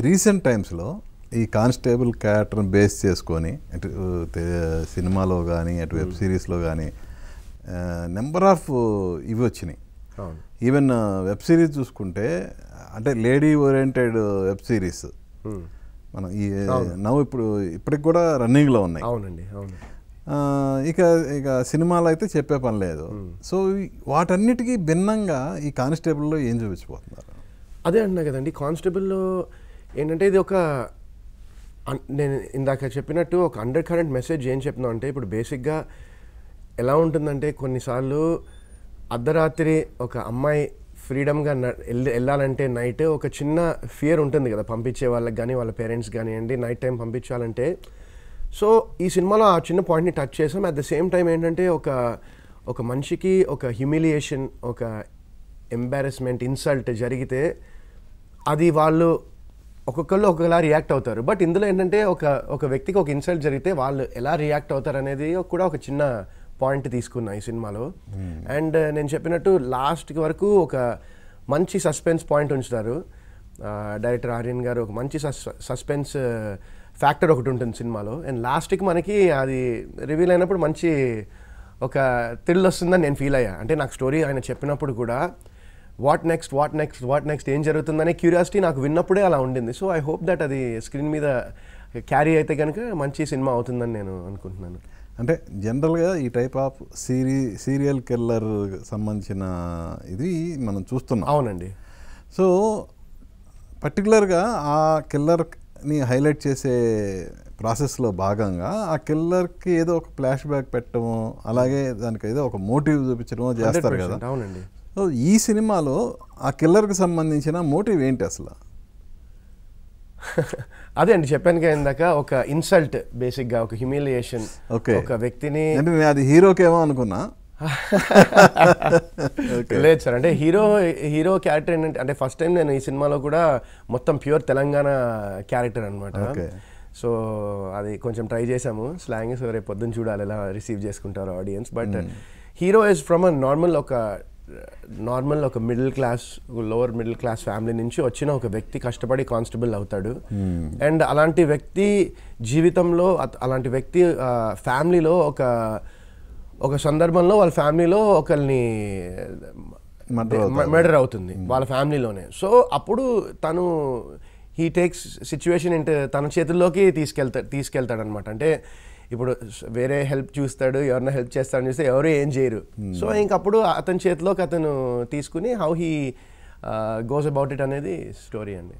Recent టైమ్స్లో ఈ constable క్యారెక్టర్ని బేస్ చేసుకొని అటు సినిమాలో కానీ అటు వెబ్ సిరీస్లో కానీ నెంబర్ ఆఫ్ ఇవి వచ్చినాయి. ఈవెన్ వెబ్ సిరీస్ చూసుకుంటే అంటే లేడీ ఓరియంటెడ్ వెబ్ సిరీస్ మనం ఈ ఇప్పటికి కూడా రన్నింగ్లో ఉన్నాయి. అవునండి, అవును. ఇక ఇక సినిమాలో అయితే చెప్పే పని లేదు. సో వాటన్నిటికీ భిన్నంగా ఈ కానిస్టేబుల్లో ఏం చూపించబోతున్నారు? అదే అంటున్నా కదండి, కానిస్టేబుల్లో ఏంటంటే ఇది ఒక నేను ఇందాక చెప్పినట్టు ఒక అండర్ కరెంట్ మెసేజ్ ఏం చెప్తున్నాం అంటే, ఇప్పుడు బేసిక్గా ఎలా ఉంటుందంటే కొన్నిసార్లు అర్ధరాత్రి ఒక అమ్మాయి ఫ్రీడమ్గా వెళ్ళాలంటే నైట్ ఒక చిన్న ఫియర్ ఉంటుంది కదా పంపించే వాళ్ళకి కానీ వాళ్ళ పేరెంట్స్ కానివ్వండి, నైట్ టైం పంపించాలంటే. సో ఈ సినిమాలో ఆ చిన్న పాయింట్ని టచ్ చేసాం. అట్ ద సేమ్ టైం ఏంటంటే ఒక మనిషికి ఒక హ్యూమిలియేషన్, ఒక ఎంబారెస్మెంట్, ఇన్సల్ట్ జరిగితే అది వాళ్ళు ఒక్కొక్కళ్ళు ఒక్కొక్కలా రియాక్ట్ అవుతారు. బట్ ఇందులో ఏంటంటే ఒక వ్యక్తికి ఒక ఇన్సల్ట్ జరిగితే వాళ్ళు ఎలా రియాక్ట్ అవుతారు అనేది కూడా ఒక చిన్న పాయింట్ తీసుకున్నా ఈ సినిమాలో. అండ్ నేను చెప్పినట్టు లాస్ట్కి వరకు ఒక మంచి సస్పెన్స్ పాయింట్ ఉంచుతారు డైరెక్టర్ ఆర్యన్ గారు. ఒక మంచి సస్పెన్స్ ఫ్యాక్టర్ ఒకటి ఉంటుంది సినిమాలో. అండ్ లాస్ట్కి మనకి అది రివీల్ అయినప్పుడు మంచి ఒక థ్రిల్ వస్తుందని నేను ఫీల్ అయ్యా. అంటే నాకు స్టోరీ ఆయన చెప్పినప్పుడు కూడా వాట్ నెక్స్ట్ ఏం జరుగుతుందనే క్యూరియాసిటీ నాకు విన్నప్పుడే అలా ఉండింది. సో ఐ హోప్ దట్ అది స్క్రీన్ మీద క్యారీ అయితే కనుక మంచి సినిమా అవుతుందని నేను అనుకుంటున్నాను. అంటే జనరల్గా ఈ టైప్ ఆఫ్ సీరియల్ కిల్లర్ సంబంధించిన ఇది మనం చూస్తున్నాం. అవునండి. సో పర్టికులర్గా ఆ కిల్లర్ని హైలైట్ చేసే ప్రాసెస్లో భాగంగా ఆ కిల్లర్కి ఏదో ఒక ఫ్లాష్ బ్యాక్ పెట్టడము, అలాగే దానికి ఏదో ఒక మోటివ్ చూపించడమో చేస్తారు కదా. అవునండి. సో ఈ సినిమాలో ఆ కిల్లర్కి సంబంధించిన మోటివ్ ఏంటి అసలు? అదే అండి చెప్పాను కదా ఇందాక, ఒక ఇన్సల్ట్, బేసిక్గా ఒక హ్యూమిలియేషన్, ఒక వ్యక్తిని. అంటే నేను అది హీరోకేమో అనుకున్నా. లేదు సార్, అంటే హీరో క్యారెక్టర్ ఏంటంటే, అంటే ఫస్ట్ టైం నేను ఈ సినిమాలో కూడా మొత్తం ప్యూర్ తెలంగాణ క్యారెక్టర్ అనమాట. సో అది కొంచెం ట్రై చేసాము స్లాంగ్. సో రేపు పొద్దున్న చూడాలి ఎలా రిసీవ్ చేసుకుంటారు audience. But hero is from a normal ఒక middle class, lower middle class family నుంచి వచ్చిన ఒక వ్యక్తి కష్టపడి కానిస్టేబుల్ అవుతాడు. అండ్ అలాంటి వ్యక్తి జీవితంలో, అలాంటి వ్యక్తి ఫ్యామిలీలో ఒక సందర్భంలో వాళ్ళ ఫ్యామిలీలో ఒకరిని మర్డర్ అవుతుంది వాళ్ళ ఫ్యామిలీలోనే. సో అప్పుడు తను హీ టేక్స్ సిచ్యువేషన్ తన చేతుల్లోకి తీసుకెళ్తాడు అనమాట. అంటే ఇప్పుడు వేరే హెల్ప్ చూస్తాడు, ఎవరైనా హెల్ప్ చేస్తాడని చూస్తే ఎవరు ఏం చేయరు. సో ఇంకప్పుడు అతని చేతిలోకి అతను తీసుకుని how he goes about it అనేది స్టోరీ అండి.